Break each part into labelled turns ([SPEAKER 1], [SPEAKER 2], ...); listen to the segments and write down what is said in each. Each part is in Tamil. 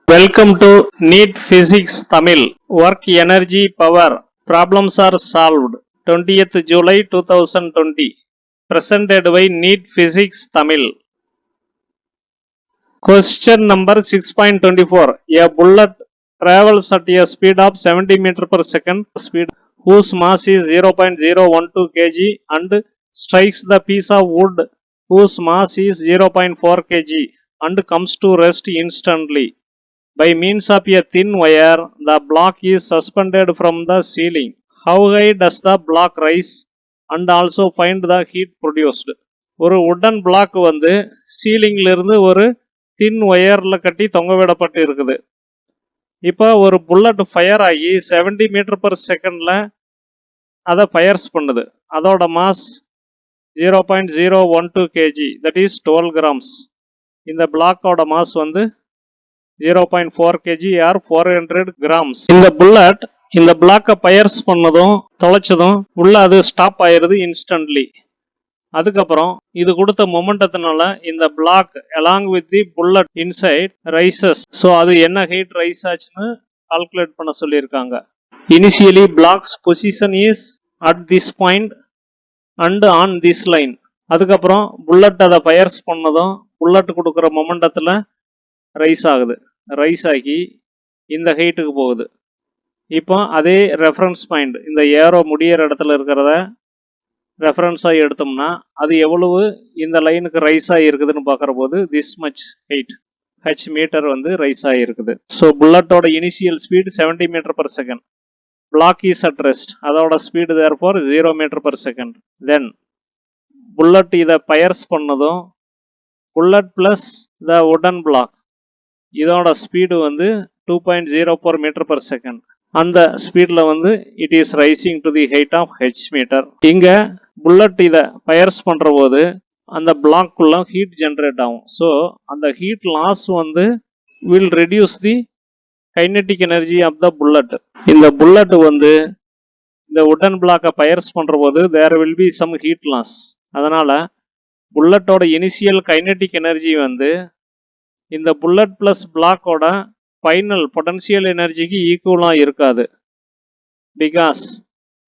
[SPEAKER 1] Welcome to NEET Physics Tamil. Work Energy Power. Problems are solved. 20th July 2020. Presented by NEET Physics Tamil. Question number 6.24. A bullet travels at a speed of 70 meter per second speed whose mass is 0.012 kg and strikes the piece of wood whose mass is 0.4 kg and comes to rest instantly. By means of a thin wire, the block is suspended from the ceiling. How high does the block rise? And also find the heat produced. ஒரு உட்டன் பிளாக் வந்து சீலிங்ல இருந்து ஒரு தின் ஒயர்ல கட்டி தொங்க விடப்பட்டு இருக்குது. இப்போ ஒரு புல்லட் ஃபயர் ஆகி 70 மீட்டர் பர் செகண்ட்ல அதை ஃபயர்ஸ் பண்ணுது. அதோட mass 0.012 kg, that is 12 grams. இந்த பிளாக்கோட மாஸ் வந்து 0.4 kg or 400 grams. இந்த புல்லட் இந்த பிளாக்கை பயர்ஸ் பண்ணதும் தொலைச்சதும் உள்ள அது ஸ்டாப் ஆயிருது இன்ஸ்டன்ட்லி. அதுக்கப்புறம் இது கொடுத்த மொமெண்டத்தினால இந்த block along with the bullet inside rises. So அது என்ன ஹீட் ரைஸ் ஆச்சுன்னு கால்குலேட் பண்ண சொல்லியிருக்காங்க. Initially blocks position is at this point and on this line. அதுக்கப்புறம் புல்லட் அதை பயர்ஸ் பண்ணதும் புல்லட் கொடுக்குற மொமெண்டத்தில் ரைஸ் ஆகுது. ரைஸ் ஆகி இந்த ஹைட்டுக்கு போகுது. இப்போ அதே ரெஃபரன்ஸ் பாயிண்ட் இந்த ஏரோ முடியிற இடத்துல இருக்கிறத ரெஃபரன்ஸாக எடுத்தோம்னா அது எவ்வளவு இந்த லைனுக்கு ரைஸ் ஆகிருக்குதுன்னு பார்க்குற போது this much height H meter வந்து ரைஸ் ஆகிருக்குது. ஸோ புல்லட்டோட initial speed 70 metre per second. Block is at rest. அதோட speed therefore 0 meter per second. Then bullet இதை பயர்ஸ் பண்ணதும் புல்லட் பிளஸ் த உடன் பிளாக் இதோட ஸ்பீடு வந்து 2.04 மீட்டர் பர் செகண்ட். அந்த ஸ்பீடில் வந்து it is rising to the height of H meter. இங்கே புல்லட் இதை ஃபயர்ஸ் பண்ணுற போது அந்த பிளாக்குள்ள ஹீட் ஜென்ரேட் ஆகும். ஸோ அந்த ஹீட் லாஸ் வந்து will reduce the kinetic energy of the bullet. இந்த புல்லட் வந்து இந்த உடன் பிளாக்கை ஃபயர்ஸ் பண்ணுற போது there will be some heat loss. அதனால் புல்லட்டோட இனிஷியல் கைனெட்டிக் எனர்ஜி வந்து இந்த புல்லட் பிளஸ் பிளாக்கோட ஃபைனல் பொட்டன்ஷியல் எனர்ஜிக்கு ஈக்குவலாக இருக்காது. Because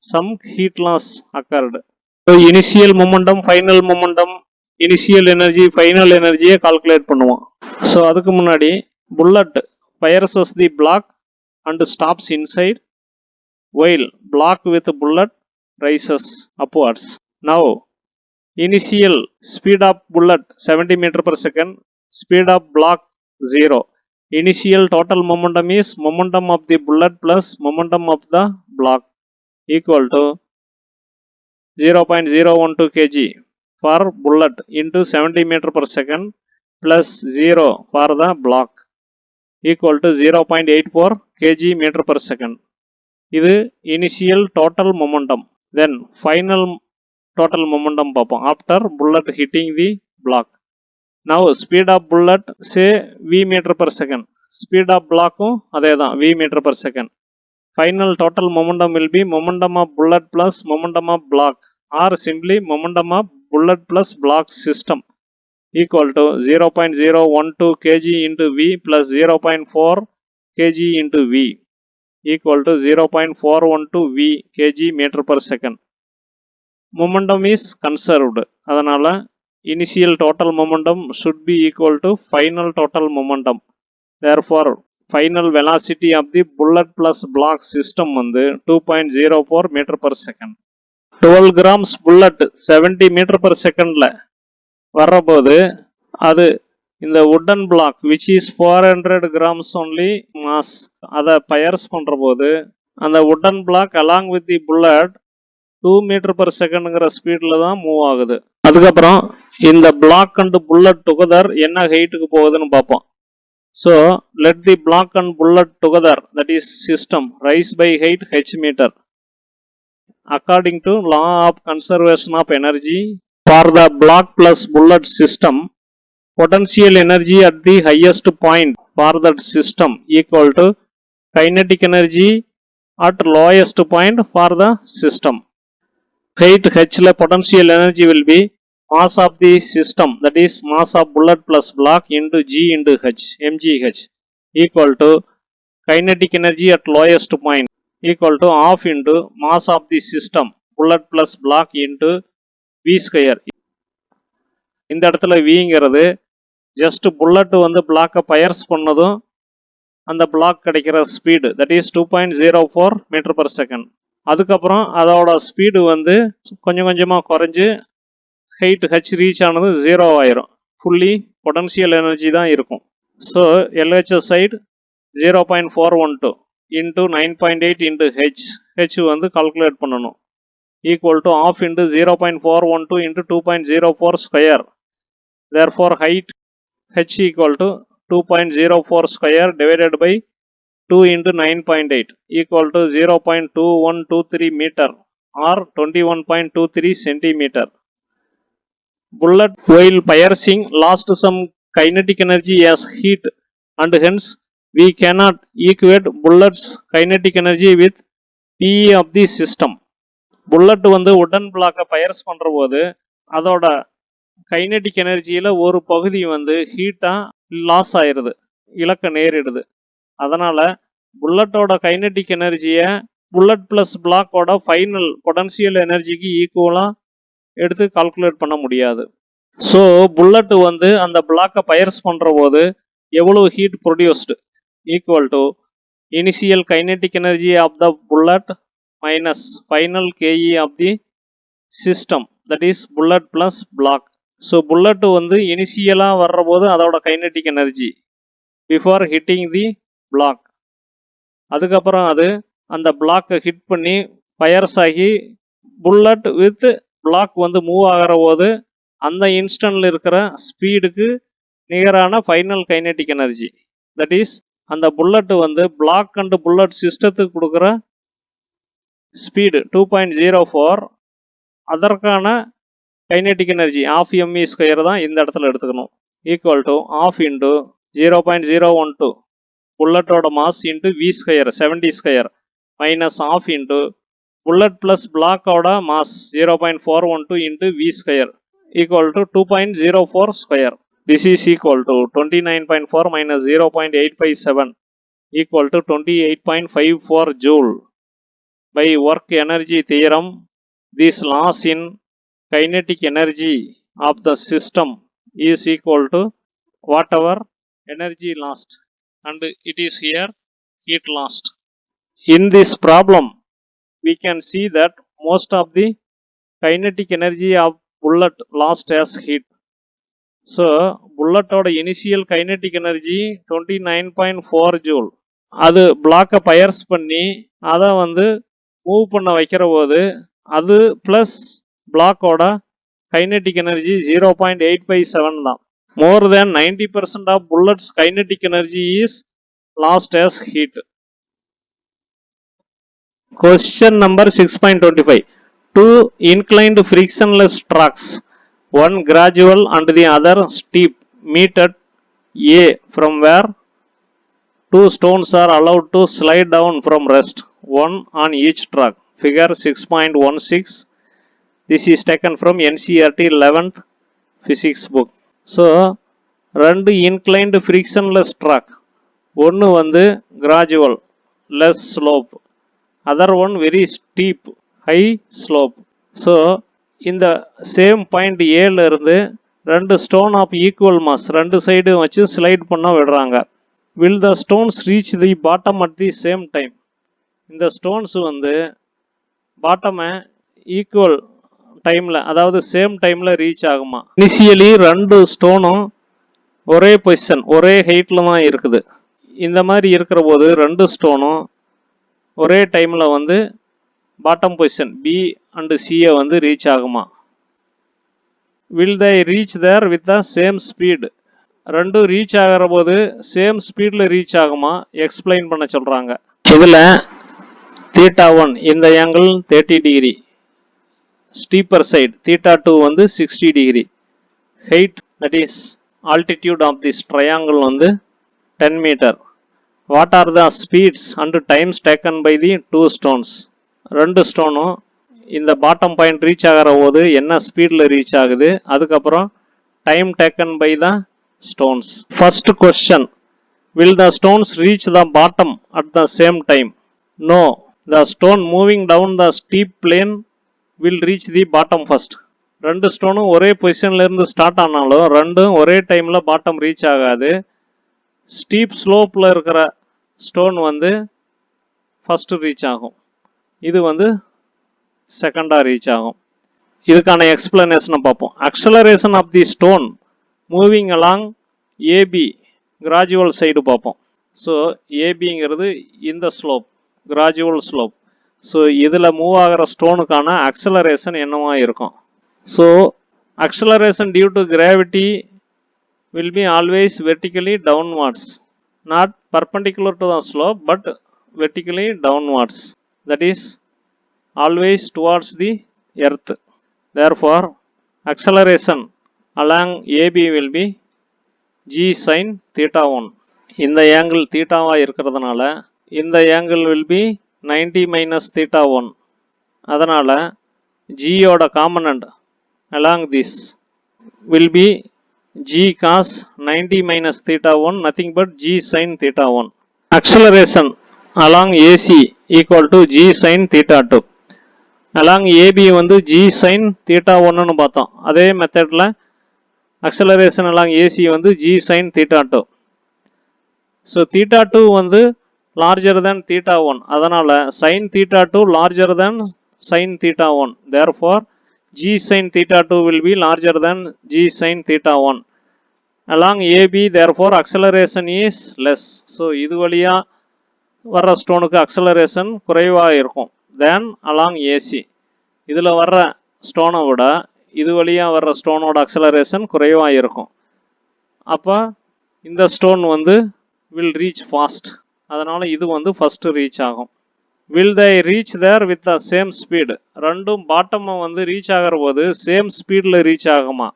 [SPEAKER 1] some heat loss occurred. So initial momentum, final momentum, initial energy, final எனர்ஜியை கால்குலேட் பண்ணுவோம். ஸோ அதுக்கு முன்னாடி bullet fires the block and stops inside while block with bullet rises upwards. Now initial speed of bullet 70 metre per second. Speed of block 0. Initial total momentum is momentum of the bullet plus momentum of the block equal to 0.012 kg for bullet into 70 meter per second plus 0 for the block equal to 0.84 kg meter per second. இது initial total momentum. Then final total momentum பார்ப்போம் after bullet hitting the block. Now speed of bullet say v meter per second. Speed of block அதே தான் v meter per second. Final total momentum will be momentum of bullet plus momentum of block or simply momentum of bullet plus block system equal to 0.012 kg into v plus 0.4 kg into v equal to 0.412 v kg meter per second. Momentum is conserved. அதனால initial total momentum should be equal to final total momentum. Therefore, final velocity of the bullet plus block system வந்து 2.04 meter per second. 12 grams bullet 70 meter per secondல வர்றபோது அது இந்த wooden block which is 400 grams only mass அதை பயர்ஸ் பண்ணுற போது அந்த wooden block along with the bullet 2 meter per secondங்கிற ஸ்பீடில் தான் மூவ் ஆகுது. அதுக்கப்புறம் இந்த பிளாக் அண்ட் புல்லட் டுகெதர் என்ன ஹைட்டுக்கு போகுதுன்னு பார்ப்போம். So let the block and bullet together that is system rise by height H meter. According to law of conservation of energy for the block plus bullet system potential energy at the highest point for that system equal to kinetic energy at lowest point for the system. Height h potential energy will be mass of the system, that is mass of bullet plus block into g into h, mgh. equal to kinetic energy at lowest point equal to half into mass of the system bullet plus block into v square. இந்த இடத்துல vங்கிறது ஜஸ்ட் புல்லட் வந்து பிளாக்கை பயர்ஸ் பண்ணதும் அந்த பிளாக் கிடைக்கிற speed that is 2.04 meter per second. அதுக்கப்புறம் அதோட ஸ்பீடு வந்து கொஞ்சம் கொஞ்சமாக குறைஞ்சு ஹைட் ஹச் ரீச் ஆனது 0 ஆயிரும். ஃபுல்லி பொட்டன்ஷியல் எனர்ஜி தான் இருக்கும். So LHS side 0.412 into 9.8 into H வந்து கால்குலேட் பண்ணணும். Equal to half into 0.412 into 2.04 square. therefore height h equal to 2.04 square divided by 2 into 9.8 equal to 0.2123 meter or 21.23 centimeter. Bullet while piercing lost some kinetic energy as heat and hence we cannot equate bullet's kinetic energy with PE of the system. Bullet வந்து உடன் பிளாக்கை பயர்ஸ் பண்ணுற போது அதோட கைனெட்டிக் எனர்ஜியில் ஒரு பகுதி வந்து ஹீட்டாக லாஸ் ஆயிடுது, இழக்க நேரிடுது. அதனால் புல்லட்டோட கைனெட்டிக் எனர்ஜியை புல்லட் ப்ளஸ் பிளாக்கோட ஃபைனல் பொட்டன்ஷியல் எனர்ஜிக்கு ஈக்குவலாக எடுத்து கால்குலேட் பண்ண முடியாது. ஸோ புல்லட்டு வந்து அந்த பிளாக்கை பயர்ஸ் பண்ணுற போது எவ்வளோ heat produced equal to initial kinetic energy of the bullet minus final KE of the system that is bullet plus block. So bullet வந்து இனிஷியலாக வர்றபோது அதோட kinetic energy before hitting the block. அதுக்கப்புறம் அது அந்த பிளாக்கை ஹிட் பண்ணி ஃபயர்ஸ் ஆகி புல்லட் வித் பிளாக் வந்து மூவ் ஆகிற போது அந்த இன்ஸ்டன்டில் இருக்கிற ஸ்பீடுக்கு நிகரான final kinetic energy that is அந்த புல்லட்டு வந்து பிளாக் அண்டு புல்லட் சிஸ்டத்துக்கு கொடுக்குற ஸ்பீடு 2.04 அதற்கான kinetic energy half m v square தான் இந்த இடத்துல எடுத்துக்கணும். ஈக்குவல் டு ஆஃப் இன்ட்டு 0.012 புல்லட்டோட mass into v square 70 square minus half into bullet plus பிளாக்கோட mass 0.412 into v square equal to 2.04 square. This is equal to 29.4 minus 0.857 equal to 28.54 joule. By work energy theorem this loss in kinetic energy of the system is equal to whatever energy lost and it is here heat lost. In this problem we can see that most of the kinetic energy of bullet lost as heat. So bullet oda initial kinetic energy 29.4 joule. அது பிளாக்கை பயர்ஸ் பண்ணி அதை வந்து மூவ் பண்ண வைக்கிற போது அது ப்ளஸ் பிளாக்கோட கைனெட்டிக் எனர்ஜி 0.857 தான். More than 90% of bullet's kinetic energy is lost as heat. Question number 6.25. Two inclined frictionless tracks, one gradual and the other steep, meet at A from where two stones are allowed to slide down from rest, one on each track. Figure 6.16. This is taken from NCERT 11th physics book. So ரெண்டு inclined frictionless track, ஒன்று வந்து gradual less slope, other one very steep high slope. So இந்த சேம் பாயிண்ட் ஏல இருந்து ரெண்டு ஸ்டோன் ஆஃப் ஈக்குவல் மாஸ் ரெண்டு சைடு வச்சு ஸ்லைட் பண்ண விடுறாங்க. Will the stones reach the bottom at the same time. இந்த ஸ்டோன்ஸ் வந்து பாட்டமை ஈக்குவல் டைமில் அதாவது சேம் டைமில் ரீச் ஆகுமா? இனிஷியலி ரெண்டு ஸ்டோனும் ஒரே பொசிஷன் ஒரே ஹைட்டில் தான் இருக்குது. இந்த மாதிரி இருக்கிற போது ரெண்டு ஸ்டோனும் ஒரே டைமில் வந்து பாட்டம் பொசிஷன் பி அண்டு சியை வந்து ரீச் ஆகுமா? Will they reach there with the same speed. ரெண்டும் ரீச் ஆகிற போது சேம் ஸ்பீடில் ரீச் ஆகுமா? எக்ஸ்பிளைன் பண்ண சொல்கிறாங்க. இதில் θ1 இந்த ஆங்கிள் 30 டிகிரி, ஸ்டீப்பர் சைடு θ2 வந்து 60 degree, height that is altitude of this triangle வந்து 10 meter. What are the speeds and times taken by the two stones. ரெண்டு ஸ்டோனும் இந்த பாட்டம் பாயிண்ட் ரீச் ஆகிற போது என்ன ஸ்பீடில் ரீச் ஆகுது, அதுக்கப்புறம் time taken by the stones. First question, Will the stones reach the bottom at the same time? No. The stone moving down the steep plane will reach the bottom first. ரெண்டு ஸ்டோனும் ஒரே பொசிஷன்ல இருந்து ஸ்டார்ட் ஆனாலும் ரெண்டும் ஒரே டைம்ல பாட்டம் ரீச் ஆகாது. ஸ்டீப் ஸ்லோப்ல இருக்கிற ஸ்டோன் வந்து ஃபர்ஸ்ட் ரீச் ஆகும், இது வந்து செகண்டா ரீச் ஆகும். இதுக்கான எக்ஸ்பிளனேஷனை பார்ப்போம். Acceleration of the stone moving along AB gradual side பார்ப்போம். ஸோ ஏபிங்கிறது இந்த ஸ்லோப், கிராஜுவல் ஸ்லோப். ஸோ இதில் மூவ் ஆகிற ஸ்டோனுக்கான அக்சலரேஷன் என்னவா இருக்கும்? So acceleration due to gravity will be always vertically downwards, not perpendicular to the slope but vertically downwards, that is always towards the earth. Therefore acceleration along AB will be g sin theta 1. இந்த angle theta வா இருக்கிறதுனால இந்த angle will be 90 minus theta 1. அதனால g ஓட component along this will be g cos 90 minus theta 1, nothing but g sin theta 1. Acceleration along AC equal to g sin theta 2. along AB வந்து g sin theta 1 னு பார்த்தோம். அதே மெத்தட்ல acceleration along AC வந்து g sin theta 2. So theta 2 வந்து larger than theta 1. அதனால sin theta 2 larger than sin theta 1. Therefore g sin theta 2 will be larger than g sin theta 1. along AB therefore acceleration is less. So இது வழியா வர்ற ஸ்டோனுக்கு அக்சலரேஷன் குறைவாக இருக்கும் than along AC. இதில் வர்ற ஸ்டோனை விட இது வழியாக வர்ற ஸ்டோனோட அக்சலரேஷன் குறைவாக இருக்கும். அப்போ இந்த ஸ்டோன் வந்து will reach fast. அதனால் இது வந்து ஃபர்ஸ்ட் ரீச் ஆகும். will they reach there with the same speed? ரெண்டும் பாட்டமை வந்து ரீச் ஆகிற போது சேம் ஸ்பீடில் ரீச் ஆகுமா?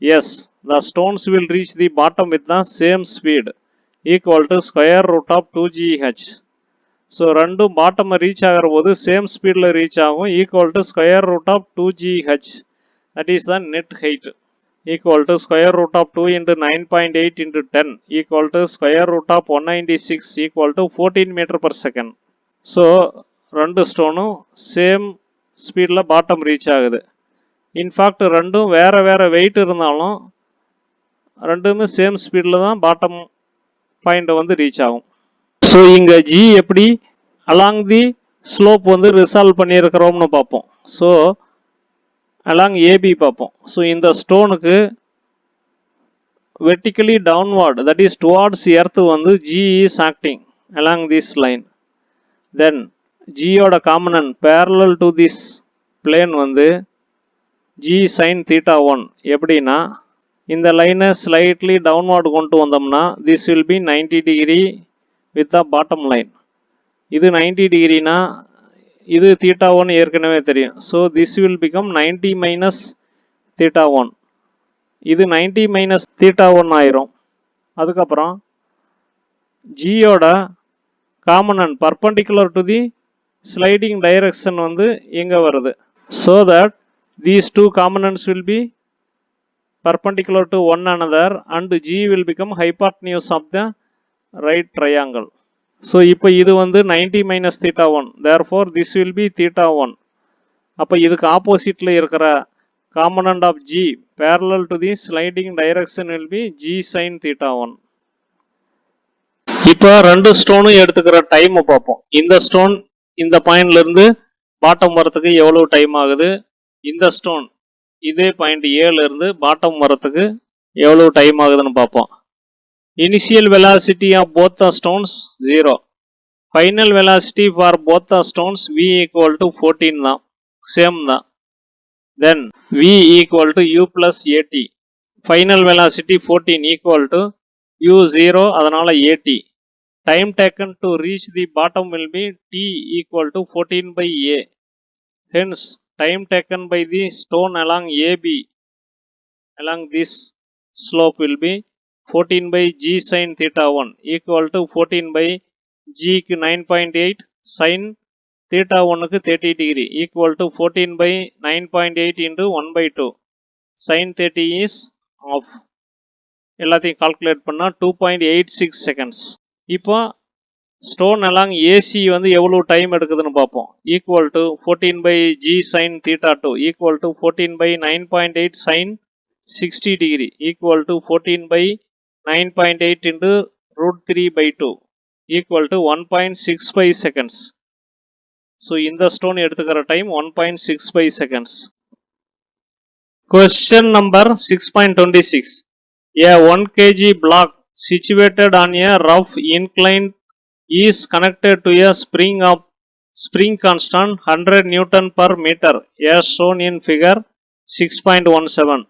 [SPEAKER 1] Yes, the stones will reach the bottom with the same speed equal to square root of 2gh. So ரெண்டும் பாட்டமை ரீச் ஆகிற போது சேம் ஸ்பீடில் ரீச் ஆகும், equal to square root of 2gh, that is the net height, equal to square root of 2 into 9.8 into 10 equal to square root of 196 equal to 14 meter per second. So ரெண்டு ஸ்டோனும் சேம் ஸ்பீடில் பாட்டம் ரீச் ஆகுது. இன்ஃபேக்ட் ரெண்டும் வேறு வேறு வெயிட் இருந்தாலும் ரெண்டுமே சேம் ஸ்பீடில் தான் பாட்டம் பாயிண்ட் வந்து ரீச் ஆகும். ஸோ இங்கே ஜி எப்படி அலாங் தி ஸ்லோப் வந்து ரிசால்வ் பண்ணியிருக்கிறோம்னு பார்ப்போம். ஸோ அலாங் ஏபி பார்ப்போம். ஸோ இந்த ஸ்டோனுக்கு vertically downward, that is towards earth வந்து g is acting along this line. Then ஜியோட component parallel to this plane வந்து ஜி சைன் தீட்டா 1. எப்படின்னா இந்த லைனை ஸ்லைட்லி டவுன்வார்டு கொண்டு வந்தோம்னா this will be 90 degree with the bottom line. இது 90 டிகிரினா இது தீட்டா 1 ஏற்கனவே தெரியும். So this will become 90 minus theta 1. இது 90 மைனஸ் தீட்டா 1 ஆயிரும். அதுக்கப்புறம் ஜியோட component perpendicular to the sliding direction வந்து எங்கே வருது? So that these two components will be perpendicular to one another and G will become hypotenuse of the right triangle. So இப்போ இது வந்து 90 minus theta 1. Therefore this will be theta 1. அப்போ இதுக்கு ஆப்போசிட்டில் இருக்கிற component of G parallel to the sliding direction will be G sin theta 1. இப்போ ரெண்டு ஸ்டோனும் எடுத்துக்கிற டைம் பார்ப்போம். இந்த ஸ்டோன் இந்த பாயிண்ட்ல இருந்து பாட்டம் வரத்துக்கு எவ்வளவு டைம் ஆகுது, இந்த ஸ்டோன் இதே பாயிண்ட் ஏல இருந்து பாட்டம் வரத்துக்கு எவ்வளவு டைம் ஆகுதுன்னு பார்ப்போம். Initial velocity of both the stones 0. Final velocity for both the stones v equal to 14 தான், சேம் தான். Then v equal to u plus at. Final velocity 14 equal to u 0, அதனால at. Time taken to reach the bottom will be t equal to 14 by a. Hence time taken by the stone along AB along this slope will be 14 by g sin theta 1 equal to 14 by g க்கு 9.8 sin theta 1 க்கு 30 degree equal to 14 by 9.8 into 1 by 2 sin 30 is half எல்லாத்தையும் கால்குலேட் பண்ணால் 2.86 செகண்ட்ஸ். இப்போ ஸ்டோன் அலாங் ஏசி வந்து எவ்வளோ டைம் எடுக்குதுன்னு பார்ப்போம். Equal to 14/g sin θ2 equal to 14/9.8 sin 60 degree equal to 14/9.8 into √3/2 equal to 1.65 seconds. So இந்த ஸ்டோன் எடுத்துக்கிற time 1.65 seconds. Question number 6.26. A 1 kg block situated on a rough incline is connected to a spring constant 100 Newton per meter as shown in figure 6.17.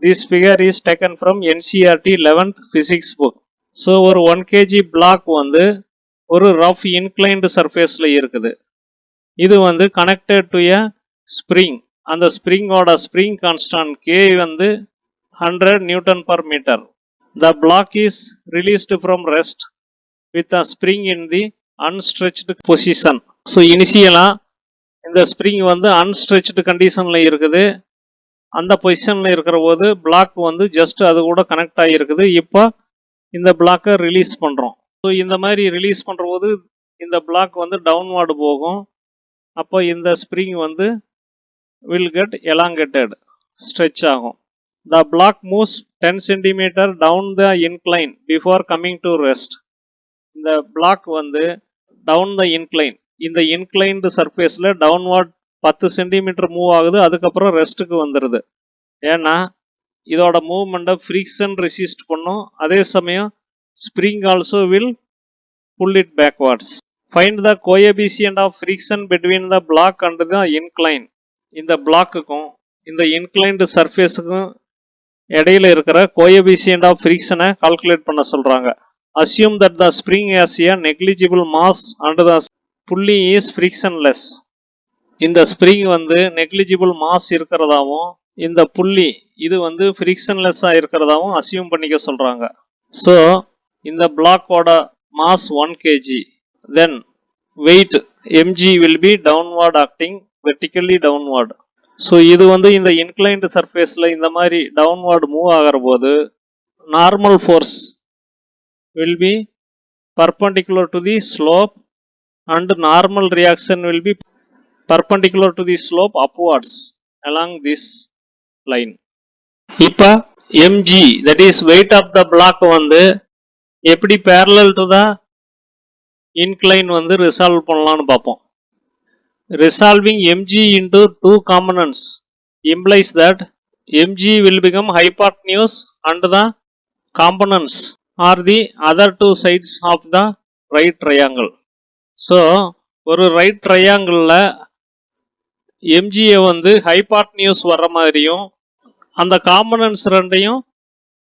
[SPEAKER 1] This figure is taken from NCERT 11th physics book. So ஒரு 1 kg block வந்து ஒரு rough inclined surfaceல இருக்குது. இது வந்து connected to a spring. அந்த ஸ்ப்ரிங்கோட ஸ்ப்ரிங் கான்ஸ்டன்ட் K வந்து 100 Newton per meter. The block is released from rest with a spring in the unstretched position. So இனிஷியலாக இந்த ஸ்ப்ரிங் வந்து அன்ஸ்ட்ரெச்டு கண்டிஷனில் இருக்குது. அந்த பொசிஷனில் இருக்கிற போது பிளாக் வந்து ஜஸ்ட் அது கூட கனெக்ட் ஆகியிருக்குது. இப்போ இந்த பிளாக்கை ரிலீஸ் பண்ணுறோம். ஸோ இந்த மாதிரி ரிலீஸ் பண்ணுற போது இந்த பிளாக் வந்து டவுன்வார்டு போகும். அப்போ இந்த ஸ்ப்ரிங் வந்து will get elongated, stretch ஆகும். The block moves 10 cm down the incline before coming to rest. இந்த block வந்து down the incline, இந்த inclined surfaceல downward 10 cm மூவ் ஆகுது. அதுக்கப்புறம் ரெஸ்ட்டுக்கு வந்துடுது. ஏன்னா இதோட மூவ்மெண்ட்டை ஃப்ரிக்ஷன் ரெசிஸ்ட் பண்ணும். அதே சமயம் spring also will pull it backwards. Find the coefficient of friction between the block and the incline. இந்த பிளாக்குக்கும் இந்த இன்க்ளைன்டு சர்ஃபேஸுக்கும் இடையில இருக்கிற கோஎபிசியன்ட் ஆஃப் ஃப்ரிக்ஷனை கால்குலேட் பண்ண சொல்றாங்க. Assume that the spring has a negligible mass and the pulley is frictionless. இந்த ஸ்ப்ரிங் வந்து நெக்லிஜிபிள் மாஸ் இருக்கிறதாவும் இந்த புள்ளி இது வந்து ஃப்ரிக்ஷன்லெஸ்ஸாக இருக்கிறதாவும் அசியூம் பண்ணிக்க சொல்றாங்க. ஸோ இந்த பிளாக்கோட mass 1 kg, then weight mg will be downward acting vertically downward. So இது வந்து இந்த இன்க்ளைன்டு சர்ஃபேஸில் இந்த மாதிரி டவுன்வார்டு மூவ் ஆகிற போது normal force will be perpendicular to the slope and normal reaction will be perpendicular to the slope upwards along this line. இப்போ mg that is weight of the block வந்து எப்படி parallel to the incline வந்து ரிசால்வ் பண்ணலாம்னு பார்ப்போம். Resolving mg into two components implies that mg will become hypotenuse and the components are the other two sides of the right triangle. So ஒரு right triangle mg வந்து hypotenuse வர்ற மாதிரியும் அந்த காம்பனன்ட்ஸ் ரெண்டையும்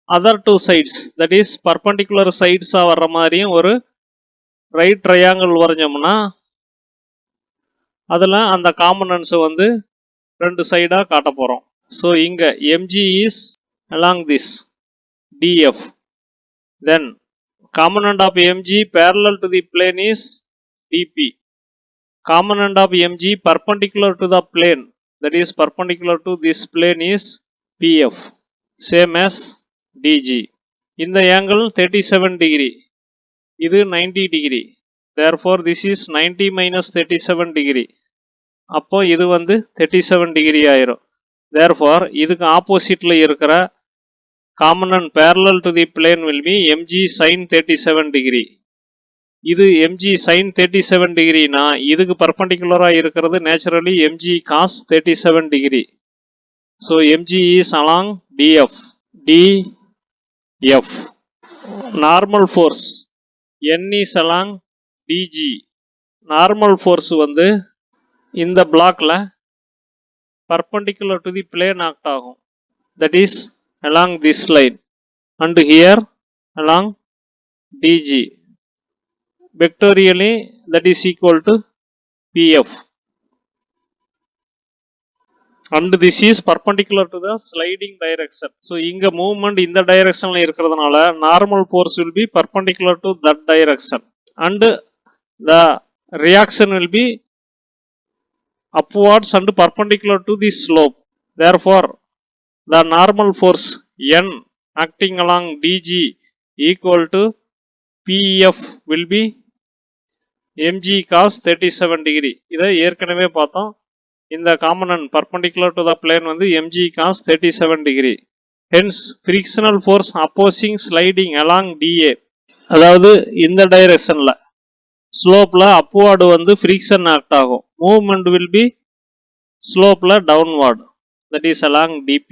[SPEAKER 1] other two sides that is perpendicular சைட்ஸாக வர்ற மாதிரியும் ஒரு ரைட் ட்ரையாங்கிள் வரைஞ்சோம்னா அதில் அந்த காம்பனன்ட்ஸை வந்து ரெண்டு சைடாக காட்ட போகிறோம். ஸோ இங்கே MG is along this DF, then component of MG parallel to the plane is DP, component of MG perpendicular to the plane that is perpendicular to this plane is PF, same as DG. இந்த angle 37 degree, இது 90 degree. Therefore this is 90 minus 37 degree. அப்போ இது வந்து 37 degree ஆயிரும். Therefore இதுக்கு ஆப்போசிட்ல இருக்கிற component parallel to the plane will be mg sin 37 degree. இது mg sin 37 degree னா இதுக்கு பர்பண்டிகுலரா இருக்கிறது naturally mg cos 37 degree. So mg is along df. df. Normal force n is along dg. Normal force வந்து இந்த பிளாக்ல perpendicular to the plane act ஆகும். That is along this line and here along dg. Vectorially that is equal to pf. And this is perpendicular to the sliding direction. So இங்க movement இந்த directionல இருக்கிறதுனால normal force will be perpendicular to that direction and the reaction will be upwards and perpendicular to the slope. Therefore the normal force N acting along DG equal to PF will be mg cos 37 degree. இதை ஏற்கனவே பார்த்தோம். இந்த component perpendicular to the plane வந்து mg cos 37 degree. Hence frictional force opposing sliding along dA, அதாவது இந்த டைரக்ஷன்ல ஸ்லோப்ல அப்வார்டு வந்து friction ஆக்ட் ஆகும். Movement will be ஸ்லோப்ல டவுன்வார்டு, that is along dP.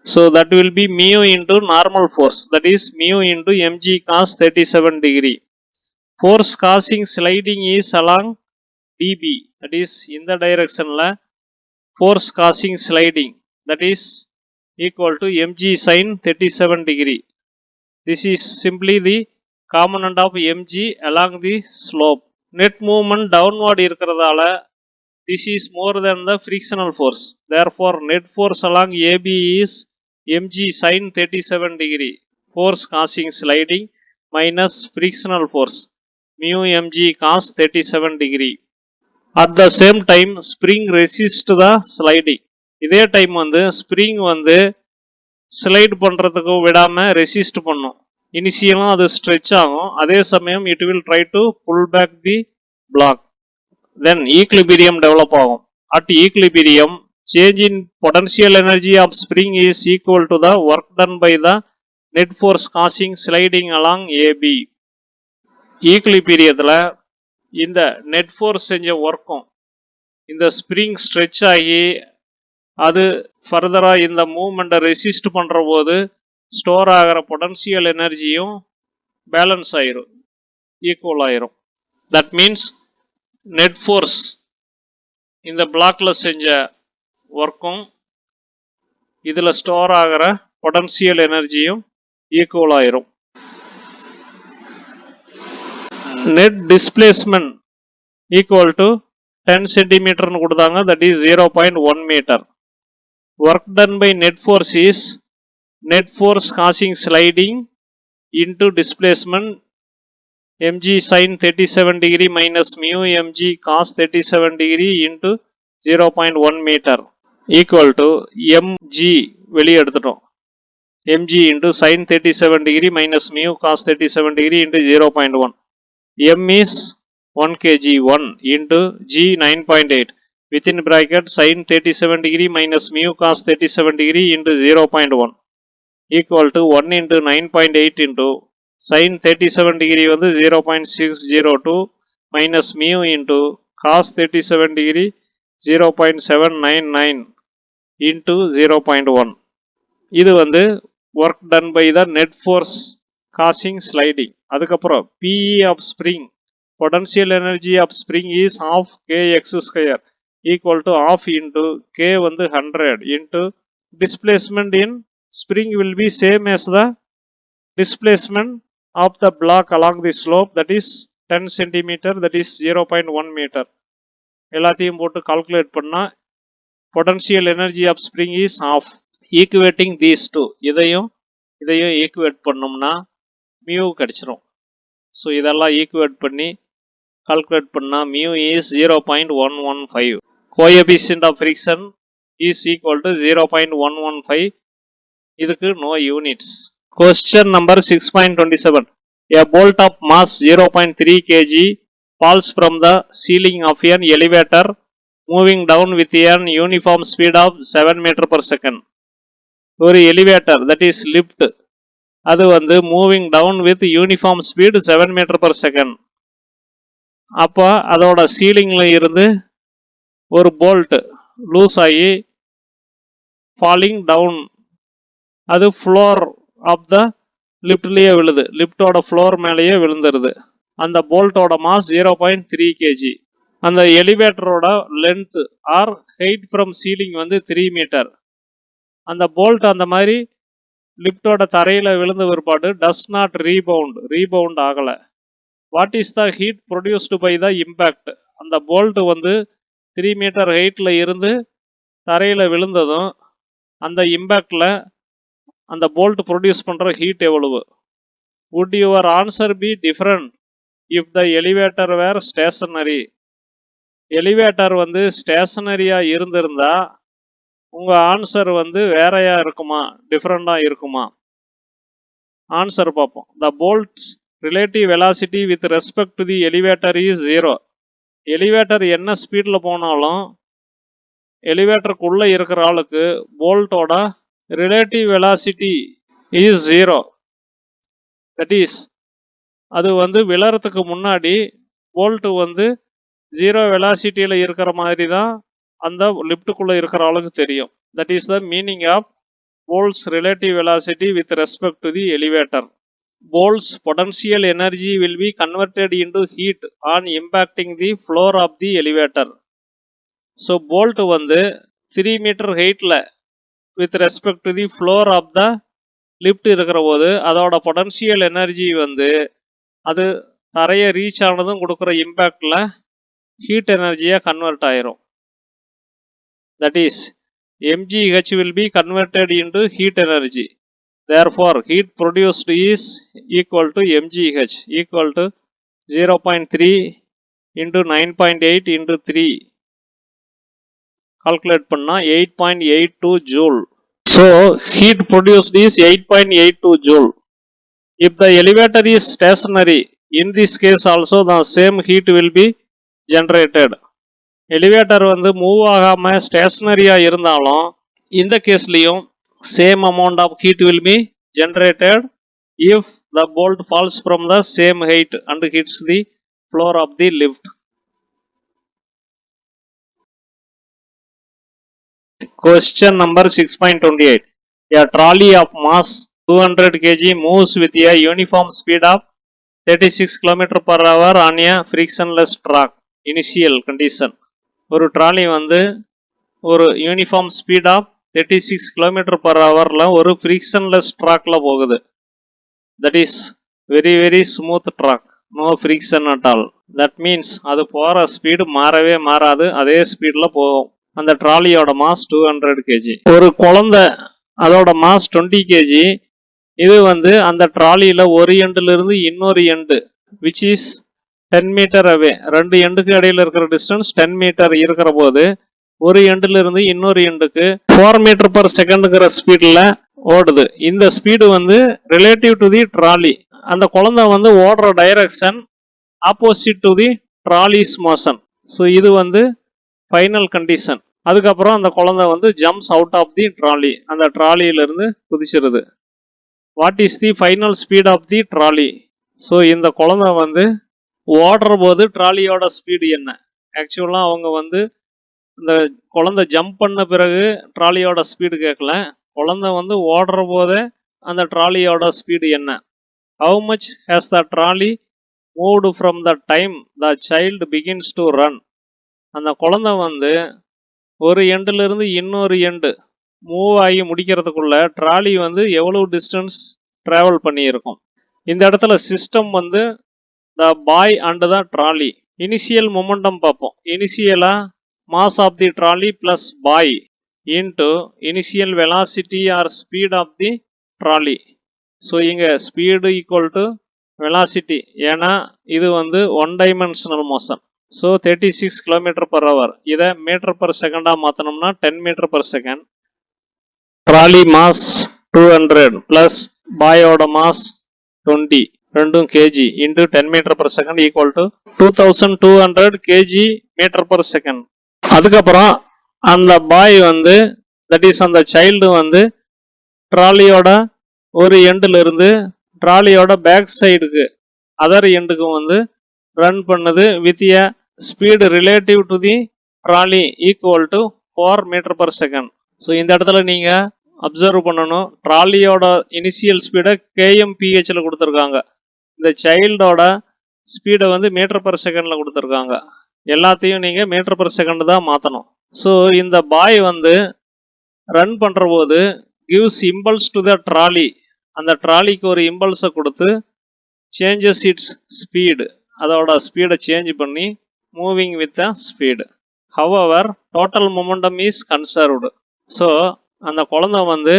[SPEAKER 1] So that will be mu into normal force, that is mu into mg cos 37 degree. Force causing sliding is along dB, that is in the direction la force causing sliding, that is equal to mg sin 37 degree. This is simply the component of mg along the slope. Net movement downward இருக்கிறதால this is more than the frictional force. Therefore net force along AB is mg sin 37 degree. Force causing sliding minus frictional force mu mg cos 37 degree. At the same time spring resist the sliding. இதே டைம் வந்து ஸ்ப்ரிங் வந்து ஸ்லைட் பண்றதுக்கு விடாம ரெசிஸ்ட் பண்ணும். இனிஷியலா அது ஸ்ட்ரெச் ஆகும், அதே சமயம் it will try to pull back the block. Then equilibrium develop ஆகும். At equilibrium change in potential energy of spring is equal to the work done by the net force causing sliding along AB. ஈக்லிபீரியத்தில் இந்த நெட் ஃபோர்ஸ் செஞ்ச ஒர்க்கும் இந்த ஸ்ப்ரிங் ஸ்ட்ரெச் ஆகி அது ஃபர்தராக இந்த மூவ்மெண்ட்டை ரெசிஸ்ட் பண்ணுற போது ஸ்டோர் ஆகிற பொட்டன்ஷியல் எனர்ஜியும் பேலன்ஸ் ஆயிரும், ஈக்குவல் ஆயிரும். தட் மீன்ஸ் நெட் ஃபோர்ஸ் இந்த பிளாக்ல செஞ்ச ஒர்க்கும் இதில் ஸ்டோர் ஆகிற பொட்டன்ஷியல் எனர்ஜியும் ஈக்குவல் ஆயிரும். net displacement equal to 10 cm கொடுத்தாங்க, that is 0.1 meter. Work done by net force is net force causing sliding into displacement mg sin 37 degree minus mu mg cos 37 degree into 0.1 meter equal to mg வெளியே எடுத்துட்டோம், mg into sin 37 degree minus mu cos 37 degree into 0.1. m is 1 kg 1 into g 9.8 within bracket sin 37 degree minus mu cos 37 degree into 0.1 equal to 1 into 9.8 into sin 37 degree வந்து 0.602 minus mu into cos 37 degree 0.799 into 0.1. இது வந்து work done by the net force causing sliding. அதுக்கப்புறம் PE of spring, potential energy of spring is half kx square equal to half into k வந்து 100 into displacement in spring will be same as the displacement of the block along the slope, that is 10 cm, that is 0.1 meter. எல்லாத்தையும் போட்டு கால்குலேட் பண்ணா potential energy of spring is half. Equating these two, இதையும் ஈக்குவேட் பண்ணோம்னா மியூ கிடைச்சிரும். ஸோ இதெல்லாம் ஈக்குவேட் பண்ணி கால்குலேட் பண்ணால் mu is 0.115. Coefficient of friction is equal to 0.115. இதுக்கு no units. Question number 6.27. A bolt of mass 0.3 kg falls from the ceiling of an elevator moving down with an uniform speed of 7 meter per second. ஒரு எலிவேட்டர், that is lift, அது வந்து moving down with uniform speed 7 meter per second. அப்போ அதோட சீலிங்ல இருந்து ஒரு போல்ட் லூஸ் ஆகி ஃபாலிங் டவுன், அது ஃப்ளோர் ஆஃப் த லிஃப்ட்லேயே விழுது, லிஃப்டோட ஃப்ளோர் மேலேயே விழுந்துருது. அந்த போல்ட்டோட மாஸ் 0.3 kg. அந்த எலிவேட்டரோட length or height from ceiling வந்து 3 மீட்டர். அந்த போல்ட் அந்த மாதிரி லிஃப்டோட தரையில் விழுந்த பிற்பாடு டஸ் நாட் ரீபவுண்ட் ஆகலை. What is the heat produced by the impact? அந்த போல்ட் வந்து 3 மீட்டர் ஹைட்டில் இருந்து தரையில் விழுந்ததும் அந்த இம்பேக்டில் அந்த போல்ட் ப்ரொடியூஸ் பண்ணுற ஹீட் எவ்வளவு? Would your answer be different if the elevator were stationary? Elevator வந்து ஸ்டேஷனரியாக இருந்திருந்தா உங்கள் ஆன்சர் வந்து வேறையா இருக்குமா, டிஃப்ரெண்ட்டாக இருக்குமா? ஆன்சர் பார்ப்போம். The bolt's relative velocity with respect to the elevator is 0. Elevator என்ன ஸ்பீடில் போனாலும் எலிவேட்டருக்குள்ளே இருக்கிற ஆளுக்கு போல்ட்டோட relative velocity is 0. That is அது வந்து விழறதுக்கு முன்னாடி போல்ட்டு வந்து 0 வெலாசிட்டியில் இருக்கிற மாதிரி தான் அந்த லிஃப்ட்டுக்குள்ளே இருக்கிற ஆளுக்கு தெரியும். That is the meaning of bolts relative velocity with respect to the elevator. Bolts potential energy will be converted into heat on impacting the floor of the elevator. So bolt வந்து 3 மீட்டர் ஹைட்டில் with respect to the floor of the lift இருக்கிற போது அதோட பொட்டன்ஷியல் எனர்ஜி வந்து அது தரையை ரீச் ஆனதும் கொடுக்குற இம்பேக்டில் ஹீட் எனர்ஜியாக கன்வெர்ட் ஆயிரும். That is mgh will be converted into heat energy. Therefore, heat produced is equal to mgh equal to 0.3 into 9.8 into 3. Calculate பண்ணா 8.82 joule. So, heat produced is 8.82 joule. If the elevator is stationary, in this case also the same heat will be generated. Elevator வந்து மூவ் ஆகாம ஸ்டேஷனரியா இருந்தாலும் இந்த கேஸ்லயும் same amount of heat will be generated if the bolt falls from the same height and hits the floor of the lift. Question number 6.28. A trolley of mass 200 kg moves with a uniform speed of 36 km per hour on a frictionless track. Initial condition. ஒரு ட்ராலி வந்து ஒரு uniform speed of 36 km per hourல ஒரு ஃப்ரிக்ஷன்லெஸ் ட்ராக்ல போகுது. That is very very smooth track, no friction at all. That means அது போகிற ஸ்பீடு மாறவே மாறாது, அதே ஸ்பீடில் போகும். அந்த ட்ராலியோட மாஸ் 200 kg. ஒரு குழந்தை அதோட மாஸ் 20 kg. இது வந்து அந்த ட்ராலியில் ஒரு எண்டிலிருந்து இன்னொரு end which is 10 meter away, ரெண்டு எண்டுக்கு இடையில இருக்கிற டிஸ்டன்ஸ் 10 மீட்டர் இருக்கிற போது ஒரு எண்டுல இருந்து இன்னொரு எண்டுக்கு 4 மீட்டர் பர் செகண்டுங்கிற ஸ்பீடில் ஓடுது. இந்த ஸ்பீடு வந்து ரிலேட்டிவ் டு தி ட்ராலி. அந்த குழந்தை வந்து ஓடுற direction opposite to the trolley's motion. So இது வந்து ஃபைனல் கண்டிஷன். அதுக்கப்புறம் அந்த குழந்தை வந்து jumps out of the trolley, அந்த ட்ராலியிலிருந்து குதிச்சிருது. What is the final speed of the trolley? So இந்த குழந்தை வந்து ஓடுற போது ட்ராலியோட ஸ்பீடு என்ன? ஆக்சுவலாக அவங்க வந்து இந்த குழந்தை ஜம்ப் பண்ண பிறகு ட்ராலியோட ஸ்பீடு கேட்கல, குழந்தை வந்து ஓடுற போதே அந்த ட்ராலியோட ஸ்பீடு என்ன? How much has the trolley moved from the time the child begins to run. அந்த குழந்தை வந்து ஒரு எண்டிலிருந்து இன்னொரு எண்டு மூவ் ஆகி முடிக்கிறதுக்குள்ள ட்ராலி வந்து எவ்வளவு டிஸ்டன்ஸ் ட்ராவல் பண்ணியிருக்கும். இந்த இடத்துல சிஸ்டம் வந்து the boy and the trolley. Initial momentum பார்ப்போம். இனிஷியலா mass of the trolley plus boy into initial velocity or speed of the trolley. So இங்கே ஸ்பீடு ஈக்குவல் டு வெலாசிட்டி, ஏன்னா இது வந்து one dimensional motion. So 36 km per hour. இதை மீட்டர் பர் செகண்டாக மாற்றணும்னா 10 metre per second. Trolley mass 200 plus பாயோட மாஸ் 20, ரெண்டும் kg into 10 metre per second equal to 2200 KG meter per second. அதுக்கப்புறம் அந்த பாய் வந்து தட் இஸ் அந்த சைல்டு வந்து ட்ராலியோட ஒரு எண்டுல இருந்து ட்ராலியோட பேக் சைடுக்கு அதர் எண்டுக்கு வந்து ரன் பண்ணுது with a speed relative to the trolley equal to 4 metre per second. So இந்த இடத்துல நீங்கள் அப்சர்வ் பண்ணணும், ட்ராலியோட இனிஷியல் ஸ்பீடை KMPHல கொடுத்துருக்காங்க, இந்த சைல்டோட ஸ்பீடை வந்து மீட்டர் பர் செகண்டில் கொடுத்துருக்காங்க. எல்லாத்தையும் நீங்கள் மீட்டர் பர் செகண்ட் தான் மாற்றணும். ஸோ இந்த பாய் வந்து ரன் பண்ணுற போது gives impulse to the trolley. அந்த ட்ராலிக்கு ஒரு இம்பல்ஸை கொடுத்து சேஞ்சஸ் இட்ஸ் ஸ்பீடு, அதோட ஸ்பீடை சேஞ்ச் பண்ணி moving with the speed. However total momentum is conserved. So அந்த குழந்தை வந்து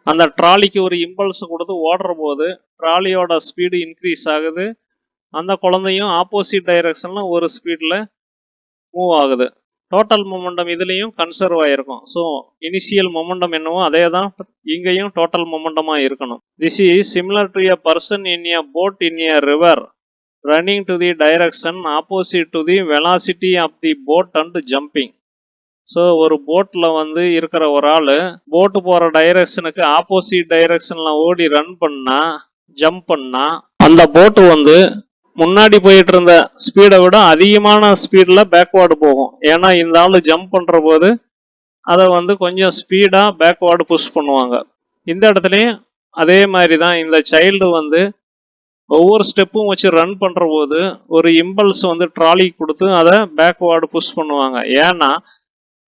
[SPEAKER 1] அந்த ட்ராலிக்கு ஒரு இம்பல்ஸ் கொடுத்து ஓடுற போது ட்ராலியோட ஸ்பீடு இன்க்ரீஸ் ஆகுது, அந்த குழந்தையும் ஆப்போசிட் டைரக்ஷனில் ஒரு ஸ்பீடில் மூவ் ஆகுது. டோட்டல் மொமெண்டம் இதுலேயும் கன்சர்வ் ஆகிருக்கும். ஸோ இனிஷியல் மொமெண்டம் என்னவோ அதே தான் இங்கேயும் டோட்டல் மொமெண்டமாக இருக்கணும். This is similar to a person in a boat in a river running to the direction opposite to the velocity of the boat and jumping. So ஒரு போட்டில் வந்து இருக்கிற ஒரு ஆள் போட்டு போகிற டைரக்ஷனுக்கு ஆப்போசிட் டைரக்ஷனில் ஓடி ரன் பண்ணா ஜம்ப் பண்ணா அந்த போட்டு வந்து முன்னாடி போயிட்டு இருந்த ஸ்பீடை விட அதிகமான ஸ்பீடில் பேக்வேர்டு போகும். ஏன்னா இந்த ஆள் ஜம்ப் பண்ணுற போது அதை வந்து கொஞ்சம் ஸ்பீடாக பேக்வேர்டு புஷ் பண்ணுவாங்க. இந்த இடத்துலையும் அதே மாதிரி தான் இந்த சைல்டு வந்து ஒவ்வொரு ஸ்டெப்பும் வச்சு ரன் பண்ணுற போது ஒரு இம்பல்ஸ் வந்து ட்ராலி கொடுத்து அதை பேக்வேர்டு புஷ் பண்ணுவாங்க. ஏன்னா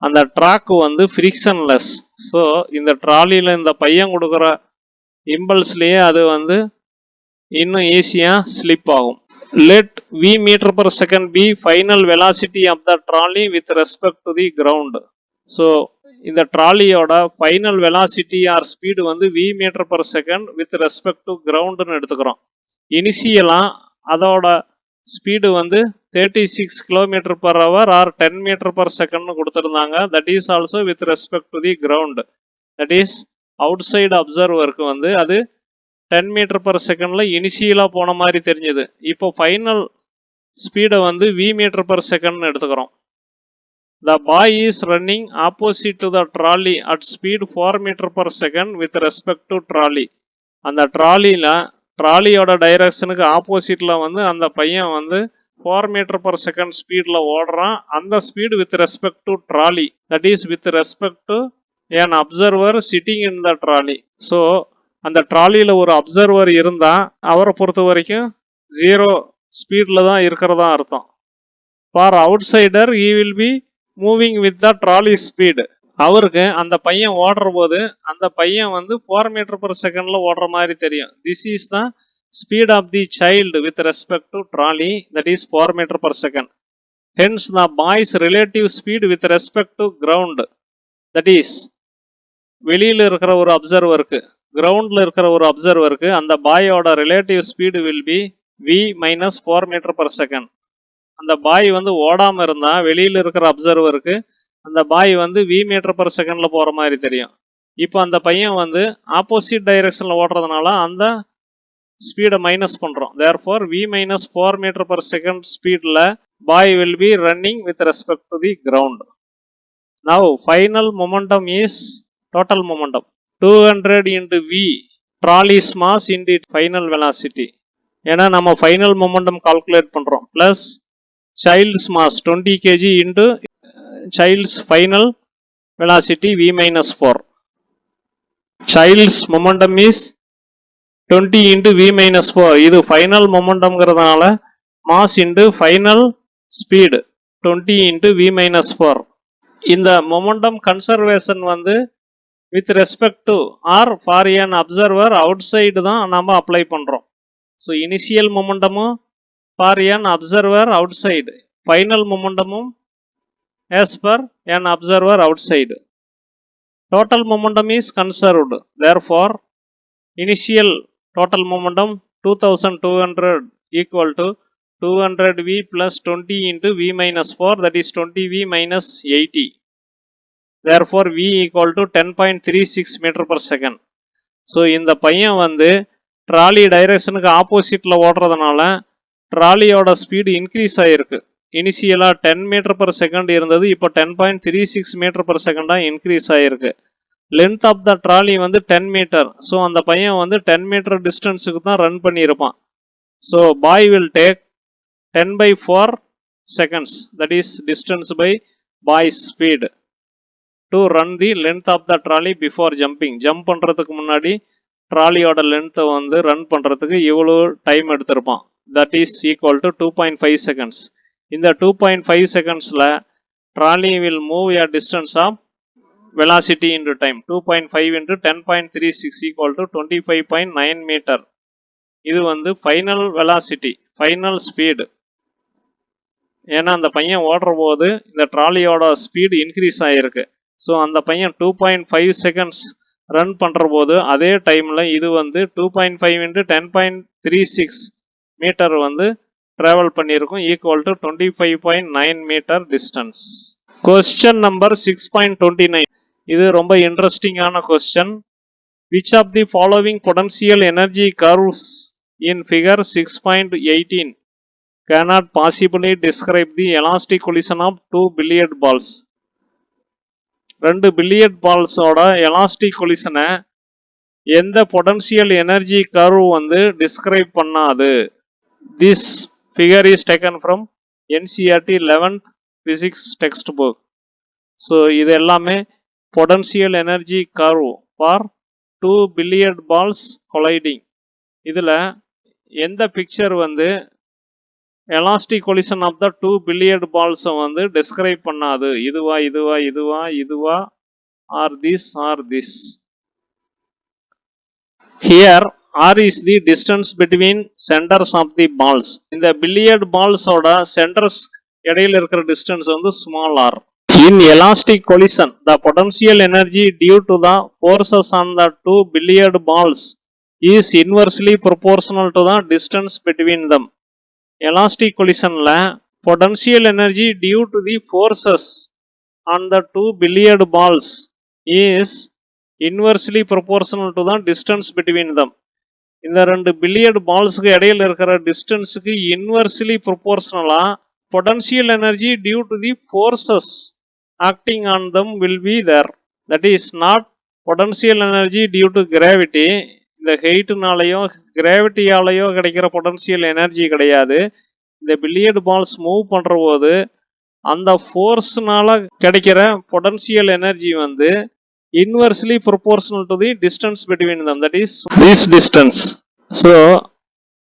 [SPEAKER 1] அந்த ட்ராக்கு வந்து ஃப்ரிக்ஷன்லெஸ். ஸோ இந்த ட்ராலியில் இந்த பையன் கொடுக்குற இம்பல்ஸ்லேயே அது வந்து இன்னும் ஈஸியாக ஸ்லிப் ஆகும். Let v metre per second be final velocity of the trolley with respect to the ground. So இந்த ட்ராலியோட ஃபைனல் வெலாசிட்டி ஆர் ஸ்பீடு வந்து v metre per second with respect to கிரவுண்டுன்னு எடுத்துக்கிறோம். இனிஷியலாக அதோட ஸ்பீடு வந்து 36 kilometre per hour or 10 metre per செகண்ட்னு கொடுத்துருந்தாங்க. That is also with respect to the ground. That is outside அப்சர்வருக்கு வந்து அது 10 மீட்டர் பர் செகண்டில் இனிஷியலாக போன மாதிரி தெரிஞ்சுது. இப்போ ஃபைனல் ஸ்பீடை வந்து v மீட்டர் பர் செகண்ட்னு எடுத்துக்கிறோம். The boy is running opposite to the trolley at speed 4 metre per second with respect to trolley. அந்த ட்ராலியோட டைரக்ஷனுக்கு ஆப்போசிட்டில் வந்து அந்த பையன் வந்து 4 மீட்டர் பர் செகண்ட் ஸ்பீடில் ஓடுறான். அந்த speed with respect to trolley. That is with respect to an observer sitting in the trolley. So அந்த ட்ராலியில் ஒரு அப்சர்வர் இருந்தால் அவரை பொறுத்த வரைக்கும் 0 ஸ்பீடில் தான் இருக்கிறதா அர்த்தம். For out cider he will be moving with the trolley speed. அவருக்கு அந்த பையன் ஓடுற போது அந்த பையன் வந்து 4 மீட்டர் பர் செகண்ட்ல ஓடுற மாதிரி தெரியும். This is the speed of the child with respect to trolley. That is 4 metre per second. Hence the boy's relative speed with respect to ground. That is வெளியில் இருக்கிற ஒரு அப்சர்வருக்கு கிரவுண்டில் இருக்கிற ஒரு அப்சர்வருக்கு அந்த பாயோட relative speed will be v minus 4 metre per second. அந்த பாய் வந்து ஓடாமல் இருந்தால் வெளியில் இருக்கிற அப்சர்வருக்கு அந்த பாய் வந்து v மீட்டர் பர் செகண்ட்ல போகிற மாதிரி தெரியும். இப்போ அந்த பையன் வந்து ஆப்போசிட் டைரக்ஷனில் ஓடுறதுனால அந்த ஸ்பீடை மைனஸ் பண்ணுறோம். Therefore v minus 4 metre per second ஸ்பீடில் boy will be running with respect to the ground. Now final momentum is total momentum 200 into v trolley's mass into final velocity. ஏன்னா நம்ம ஃபைனல் மொமெண்டம் கால்குலேட் பண்ணுறோம். Plus child's mass 20 kg into child's final velocity v minus 4. Child's momentum is 20 into v minus 4. இது final momentum ங்கிறதுனால mass into final speed 20 into v minus 4. இந்த momentum conservation வந்து with respect to or for an observer outside தான் நாம அப்ளை பண்றோம். ஸோ இனிஷியல் மொமெண்டமும் for an observer outside, final momentum as per an observer outside. Total momentum is conserved. Therefore, initial total momentum 2200 equal to 200 v plus 20 into v minus 4, that is 20 v minus 80. Therefore, v equal to 10.36 meter per second. So, இந்த பையன் வந்து ட்ராலி டைரக்ஷனுக்கு ஆப்போசிட்ல ஓடுறதுனால ட்ராலியோட ஸ்பீடு இன்க்ரீஸ் ஆகிருக்கு. இனிஷியலாக 10 மீட்டர் பர் செகண்ட் இருந்தது, இப்போ 10.36 மீட்டர் பர் செகண்டாக இன்க்ரீஸ் ஆகிருக்கு. லென்த் ஆஃப் த ட்ராலி வந்து 10 மீட்டர். ஸோ அந்த பையன் வந்து 10 மீட்டர் டிஸ்டன்ஸுக்கு தான் ரன் பண்ணியிருப்பான். So bye will take 10/4 seconds, that is distance by boy's speed, to run the length of the trolley before jumping. Jump பண்ணுறதுக்கு முன்னாடி ட்ராலியோட லென்த்தை வந்து ரன் பண்ணுறதுக்கு இவ்வளோ time எடுத்திருப்பான். That is equal to 2.5 seconds. இந்த 2.5 secondsல trolley will move a distance of velocity into time. 2.5 into 10.36 equal to 25.9 meter. இது வந்து final velocity, final speed. ஏன்னா அந்த பையன் ஓடுற போது இந்த ட்ராலியோட ஸ்பீடு இன்க்ரீஸ் ஆகிருக்கு. ஸோ அந்த பையன் 2.5 seconds ரன் பண்ணுற போது அதே டைமில் இது வந்து 2.5 into 10.36 மீட்டர் வந்து ட்ராவல் பண்ணியிருக்கும், equal to 25.9 metre distance. Question number 6.29. இது ரொம்ப இன்ட்ரெஸ்டிங்கான question. Which of the following potential energy curves in figure 6.18 cannot possibly describe the elastic collision of two billiard balls? ரெண்டு பில்லியர்ட் பால்ஸோட எலாஸ்டிக் கொலிஷனை எந்த பொட்டன்ஷியல் எனர்ஜி கர்வ் வந்து டிஸ்கிரைப் பண்ணாது? This figure is taken from NCERT 11th physics textbook. So இது எல்லாமே potential energy curve for two billiard balls colliding. இதில் எந்த பிக்சர் வந்து elastic collision of the two billiard பால்ஸை வந்து டிஸ்கிரைப் பண்ணாது? இதுவா இதுவா இதுவா இதுவா or this? Here r is the distance between centers of the balls. இந்த பில்லியர்ட் பால்ஸோட சென்டர்ஸ் இடையில இருக்கிற டிஸ்டன்ஸ் வந்து small r. In elastic collision, the potential energy due to the forces on the two billiard balls is inversely proportional to the distance between them. Elastic collisionல potential energy due to the forces on the two billiard balls is inversely proportional to the distance between them. இந்த ரெண்டு பில்லியர்ட் பால்ஸ்க்கு இடையில இருக்கிற டிஸ்டன்ஸுக்கு inversely ப்ரொபோர்ஷனலா potential energy due to the forces acting on them will be there. That is not potential energy due to gravity. இந்த ஹெயிட்னாலேயோ கிராவிட்டியாலேயோ கிடைக்கிற பொட்டன்ஷியல் எனர்ஜி கிடையாது. இந்த பில்லியர்ட் பால்ஸ் மூவ் பண்ணுற போது அந்த ஃபோர்ஸ்னால கிடைக்கிற பொட்டன்ஷியல் எனர்ஜி வந்து inversely proportional to the distance between them, that is this distance. So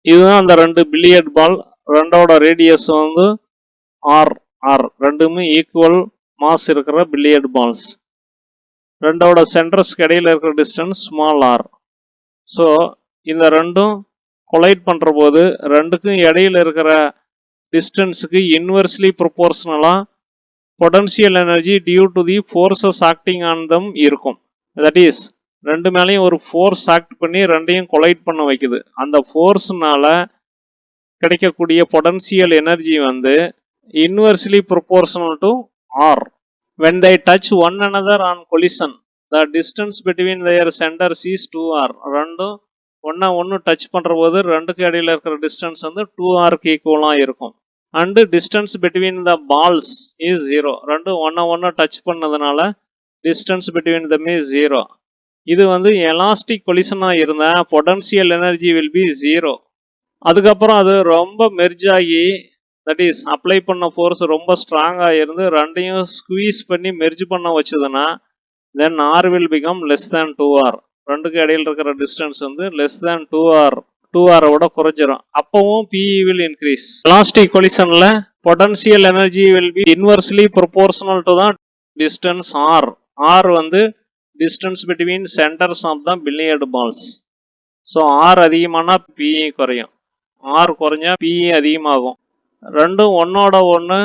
[SPEAKER 1] இதுதான் அந்த ரெண்டு பில்லியர்ட் பால், ரெண்டோட ரேடியஸ் வந்து r ரெண்டுமே ஈக்குவல் மாஸ் இருக்கிற பில்லியர்ட் பால்ஸ். ரெண்டோட சென்டர்ஸ்க்கு இடையில இருக்கிற டிஸ்டன்ஸ் ஸ்மால் r. ஸோ இந்த ரெண்டும் கொலைட் பண்ணுற போது ரெண்டுக்கும் இடையில இருக்கிற டிஸ்டன்ஸுக்கு இன்வெர்ஸ்லி ப்ரொபோர்ஷனலாக potential energy due to the forces acting on them இருக்கும். தட் இஸ் ரெண்டு மேலேயும் ஒரு ஃபோர்ஸ் ஆக்ட் பண்ணி ரெண்டையும் கொலைட் பண்ண வைக்குது. அந்த ஃபோர்ஸ்னால கிடைக்கக்கூடிய பொட்டன்ஷியல் எனர்ஜி வந்து inversely proportional to r. When they touch one another on collision, the distance between their centers is 2r. ரெண்டும் ஒன்று டச் பண்ணுற போது ரெண்டுக்கு இடையில இருக்கிற டிஸ்டன்ஸ் வந்து 2rக்கு ஈக்குவலாக இருக்கும். And distance between the balls is 0. ரெண்டும் ஒன்று டச் பண்ணதுனால டிஸ்டன்ஸ் பிட்வீன் தம் இஸ் 0. இது வந்து எலாஸ்டிக் கொலிஷனாக இருந்தால் பொட்டன்ஷியல் எனர்ஜி வில் பி 0. அதுக்கப்புறம் அது ரொம்ப மெர்ஜ் ஆகி, தட் இஸ் அப்ளை பண்ண ஃபோர்ஸ் ரொம்ப ஸ்ட்ராங்காக இருந்து ரெண்டையும் ஸ்குவீஸ் பண்ணி மெர்ஜ் பண்ண வச்சதுன்னா then r will become less than 2r. ரெண்டுக்கு இடையில் இருக்கிற டிஸ்டன்ஸ் வந்து லெஸ் தேன் 2r விட குறைஞ்சிரும். அப்பவும் PE will increase. Elastic collisionல potential energy will be inversely proportional to the distance r. r வந்து distance between centers of the billiard balls. So r அதிகமானா PE குறையும், r குறைஞ்சா PE அதிகமாகும். ரெண்டும் ஒன்னோட ஒன்று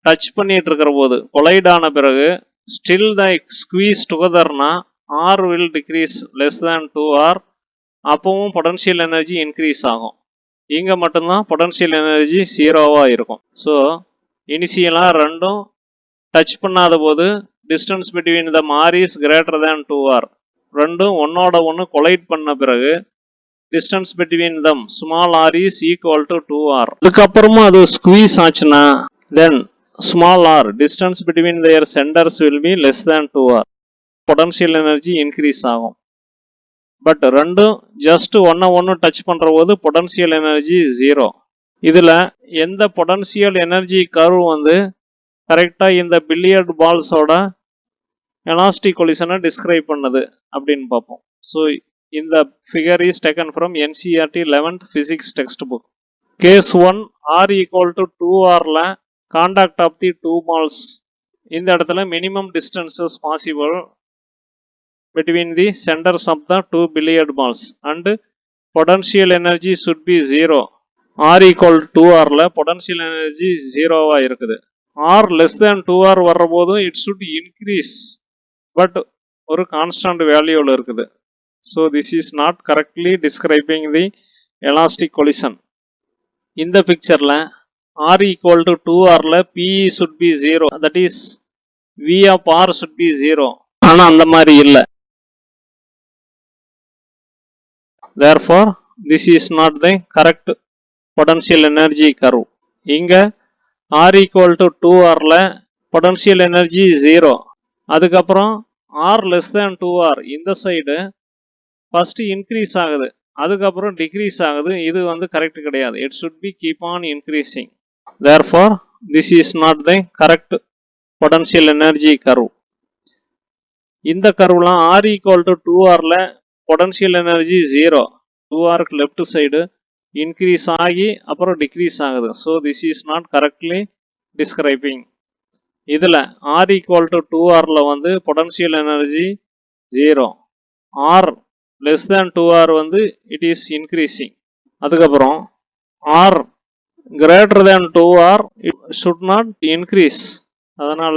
[SPEAKER 1] டச் பண்ணிட்டு இருக்கிற போது கொலைட் ஆன பிறகு ஸ்டில் த ஸ்குவீஸ் டுகெதர்னா r will decrease less than 2r. அப்பவும் பொட்டன்ஷியல் எனர்ஜி இன்க்ரீஸ் ஆகும். இங்கே மட்டும்தான் பொட்டன்ஷியல் எனர்ஜி 0வாக இருக்கும். ஸோ இனிஷியலாக ரெண்டும் டச் பண்ணாத போது distance between the r is greater than 2r. ரெண்டும் ஒன்னோட ஒன்று கொலைட் பண்ண பிறகு distance between them small r is equal to 2r. அதுக்கப்புறமா அது ஸ்குவீஸ் ஆச்சுன்னா then small r distance between their centres will be less than 2r. Potential energy increase ஆகும். பட் ரெண்டும் ஜஸ்ட் ஒன்று டச் பண்ணுற போது பொட்டன்ஷியல் எனர்ஜி 0. இதில் எந்த பொட்டன்ஷியல் எனர்ஜி கர்வ் வந்து கரெக்டாக இந்த பில்லியர்ட் பால்ஸோட எலாஸ்டிக் கொலிஷனை டிஸ்கிரைப் பண்ணுது அப்படின்னு பார்ப்போம். ஸோ இந்த figure is taken from NCERT 11th physics textbook. Case 1 r equal to 2rல contact of the two balls. இந்த இடத்துல minimum distances possible between the centers of the two billiard balls and potential energy should be 0. r equal to 2rல potential energy 0வா இருக்குது. r less than 2r வர்ற போதும் it should increase, but ஒரு constant வேல்யூவில் இருக்குது. So this is not correctly describing the elastic collision. இந்த பிக்சரில் r equal to 2r ல Pe should be 0, that is V of r should be 0. ஆனா அந்த மாதிரி இல்லை. Therefore this is not the correct potential energy curve. இங்க r equal to 2r ல potential energy 0. அதுக்கப்புறம் r less than 2r இந்த சைடு ஃபர்ஸ்ட் இன்க்ரீஸ் ஆகுது, அதுக்கப்புறம் டிக்ரீஸ் ஆகுது. இது வந்து கரெக்ட் கிடையாது. It should be keep on increasing. Therefore this is not the correct potential energy curve. இந்த கர்வ்லாம் r equal to 2r ல potential energy 0, 2r left side increase ஆகி அப்புறம் டிக்ரீஸ் ஆகுது. So this is not correctly describing. இதில் r equal to 2r ல வந்து potential energy 0, r less than 2r வந்து it is increasing. அதுக்கப்புறம் r greater than 2r it should not increase, அதனால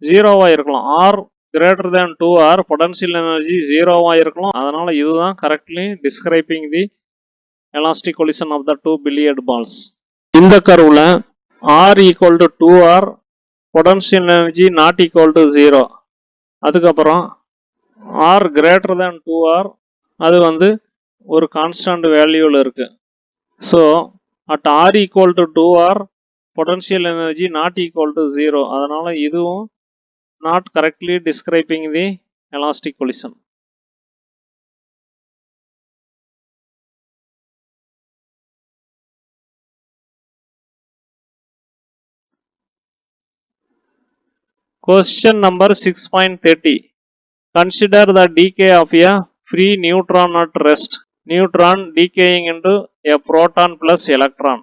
[SPEAKER 1] 0வா இருக்கலாம். r greater than 2r potential energy 0வா இருக்கலாம். அதனால இதுதான் correctly describing the elastic collision of the two billiard balls. இந்த கர்வ்ல r equal to 2r potential energy not equal to 0, அதுக்கப்புறம் r greater than 2r அது வந்து ஒரு கான்ஸ்டன்ட் வேல்யூவில் இருக்கு. So at r equal to 2r potential energy not equal to 0, அதனால இதுவும் not correctly describing the elastic collision. Question number 6.30. Consider the decay of a free neutron at rest. Neutron decaying into a proton plus electron.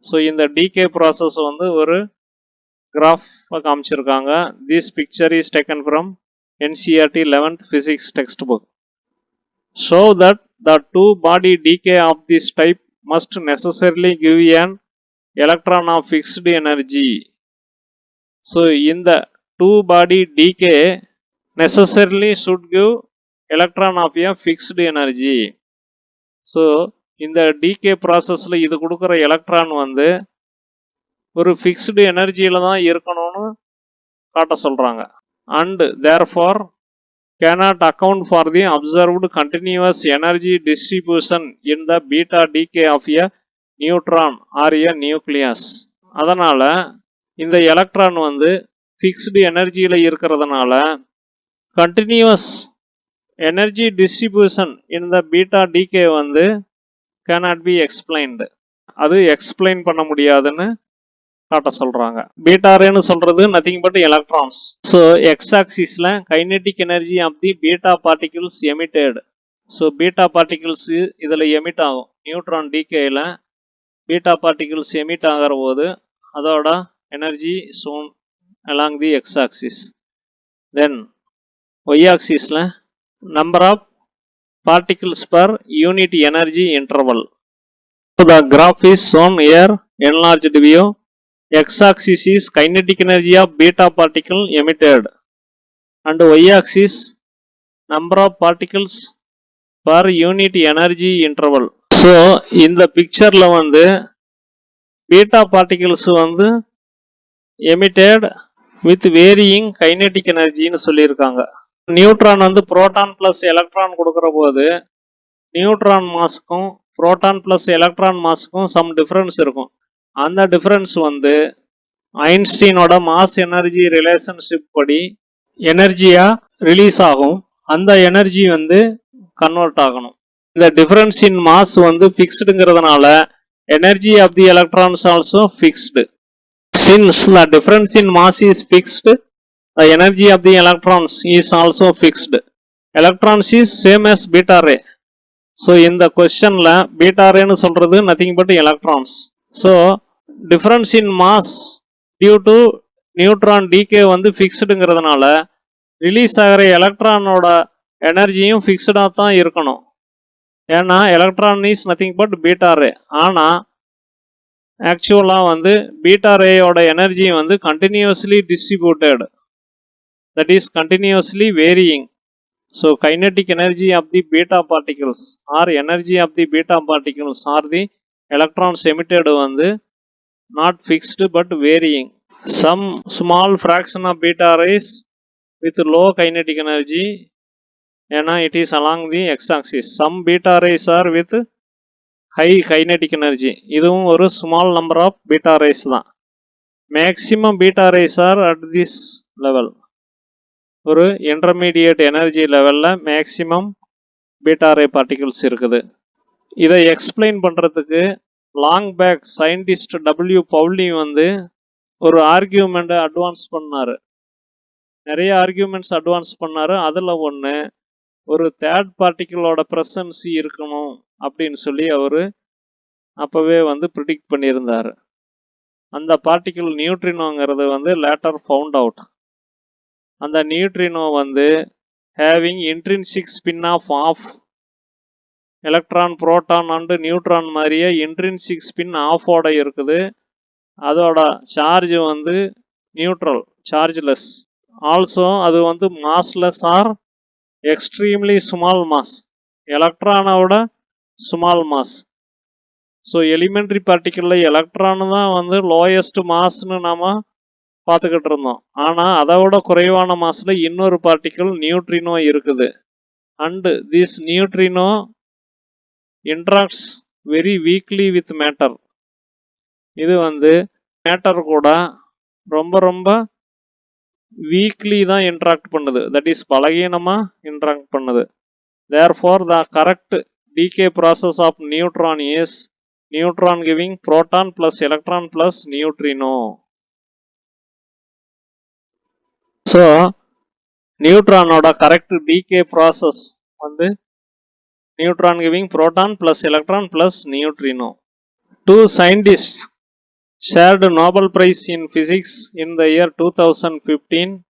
[SPEAKER 1] So இந்த decay process வந்து ஒரு graph காமிச்சிருக்காங்க. This picture is taken from NCERT 11th physics textbook. Show that the two body decay of this type must necessarily give an electron of fixed energy. So இந்த two body decay necessarily should give electron of a fixed energy. So இந்த decay processல இது கொடுக்குற எலக்ட்ரான் வந்து ஒரு ஃபிக்ஸ்டு எனர்ஜியில தான் இருக்கணும்னு காட்ட சொல்றாங்க. And therefore cannot account for the observed continuous energy distribution in the beta decay of a neutron or a nucleus. அதனால இந்த எலக்ட்ரான் வந்து ஃபிக்ஸ்டு எனர்ஜியில இருக்கிறதுனால continuous energy distribution in the beta decay வந்து cannot be explained, அது எக்ஸ்பிளைன் பண்ண முடியாதுன்னு காட்ட சொல்றாங்க. பீட்டா ரேன்னு சொல்றது nothing but electrons. So X ஆக்சிஸ்ல kinetic energy of the beta particles emitted. So beta particles இதில் எமிட் ஆகும். நியூட்ரான் டிகேயில் பீட்டா பார்ட்டிகிள்ஸ் எமிட் ஆகிற போது அதோட energy shown along the x axis. Then y axis la number of particles per unit energy interval. So the graph is shown here, enlarged view. X axis is kinetic energy of beta particle emitted and y axis number of particles per unit energy interval. So in the picture la வந்து beta particles வந்து emitted with varying kinetic energy ன்னு சொல்லியிருக்காங்க. நியூட்ரான் வந்து புரோட்டான் பிளஸ் எலக்ட்ரான் கொடுக்குற போது நியூட்ரான் மாஸுக்கும் புரோட்டான் பிளஸ் எலக்ட்ரான் மாஸுக்கும் சம் டிஃபரன்ஸ் இருக்கும். அந்த டிஃபரன்ஸ் வந்து ஐன்ஸ்டீனோட மாஸ் எனர்ஜி ரிலேஷன்ஷிப் படி எனர்ஜியா ரிலீஸ் ஆகும். அந்த எனர்ஜி வந்து கன்வெர்ட் ஆகணும். இந்த டிஃபரன்ஸ் இன் மாஸ் வந்து ஃபிக்ஸ்டுங்கிறதுனால energy of the electrons also fixed. Since the difference in mass is fixed, the energy of the electrons is also fixed. Electrons is same as beta ray. So in the question la beta ray nu சொல்றது nothing but electrons. So difference in mass due to neutron decay வந்து fixedங்கிறதுனால ரிலீஸ் ஆகிற எலக்ட்ரானோட எனர்ஜியும் ஃபிக்ஸ்டாக தான் இருக்கணும். ஏன்னா electron is nothing but beta ray. ஆனால் ஆக்சுவலாக வந்து பீட்டா ரேயோட எனர்ஜி வந்து continuously distributed, that is continuously varying. So kinetic energy of the beta particles are energy of the beta particles are the electrons emitted வந்து not fixed but varying. Some small fraction of beta rays with low kinetic energy, and it is along the x-axis. Some beta rays are with high kinetic energy. இதுவும் ஒரு small number of beta rays தான். Maximum beta rays are at this level. ஒரு intermediate energy levelல maximum beta ray particles இருக்குது. இதை எக்ஸ்பிளைன் பண்றதுக்கு long back scientist W Pauli வந்து ஒரு ஆர்கியூமெண்ட் அட்வான்ஸ் பண்ணாரு. நிறைய ஆர்கியூமெண்ட்ஸ் அட்வான்ஸ் பண்ணாரு. அதுல ஒன்று ஒரு தேர்ட் பார்ட்டிக்கிளோட ப்ரெசன்ஸ் இருக்கணும் அப்படின்னு சொல்லி அவரு அப்பவே வந்து ப்ரிடிக்ட் பண்ணியிருந்தாரு. அந்த பார்ட்டிக்கிள் நியூட்ரினோங்கிறது வந்து லேட்டர் ஃபவுண்ட் அவுட். அந்த நியூட்ரினோ வந்து having intrinsic spin of electron, proton and neutron மாதிரியே இன்ட்ரின்சிக் ஸ்பின் ஆஃபோட இருக்குது. அதோட சார்ஜ் வந்து நியூட்ரல், சார்ஜ்லெஸ். ஆல்சோ அது வந்து massless or extremely small mass, எலக்ட்ரானோட ஸ்மால் மாஸ். ஸோ எலிமெண்ட்ரி பார்ட்டிக்கிளில் எலக்ட்ரானு தான் வந்து லோயஸ்ட் மாஸ்ன்னு நாம் பார்த்துக்கிட்டு இருந்தோம். ஆனால் அதை விட குறைவான மாஸில் இன்னொரு பார்ட்டிக்கிள் நியூட்ரினோ இருக்குது. And this neutrino interacts very weekly with matter. இது வந்து மேட்டர் கூட ரொம்ப ரொம்ப வீக்லி தான் இன்ட்ராக்ட் பண்ணுது. தட் இஸ் பலகீனமாக இன்ட்ராக்ட் பண்ணுது. Therefore the correct decay process of neutron is neutron giving proton plus electron plus neutrino. So நியூட்ரானோட கரெக்ட் டிகே ப்ராசஸ் வந்து neutron giving proton plus electron plus neutrino. Two scientists shared Nobel Prize in Physics in the year 2015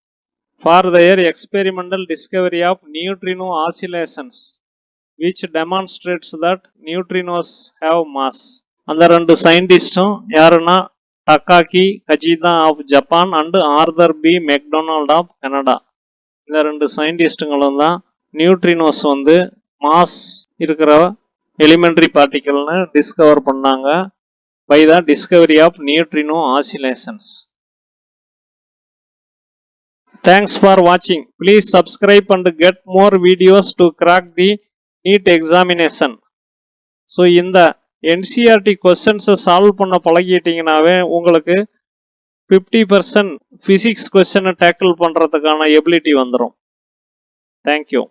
[SPEAKER 1] for their experimental discovery of neutrino oscillations, which demonstrates that neutrinos have mass. அந்த ரெண்டு சயின்டிஸ்டும் யாருன்னா Takaaki Kajita of Japan and Arthur B McDonald of Canada. இந்த ரெண்டு சயின்டிஸ்டுங்களும் தான் நியூட்ரினோஸ் வந்து மாஸ் இருக்கிற எலிமெண்ட்ரி பார்ட்டிக்கல்னு டிஸ்கவர் பண்ணாங்க by the discovery of neutrino oscillations. Thanks for வாட்சிங். Please subscribe and get more videos to crack the NEET examination. So இந்த என்சிஆர்டி கொஸ்டின்ஸை சால்வ் பண்ண பழகிட்டீங்கன்னாவே உங்களுக்கு 50% ஃபிசிக்ஸ் கொஸ்டினை டேக்கிள் பண்ணுறதுக்கான எபிலிட்டி வந்துடும். தேங்க்யூ.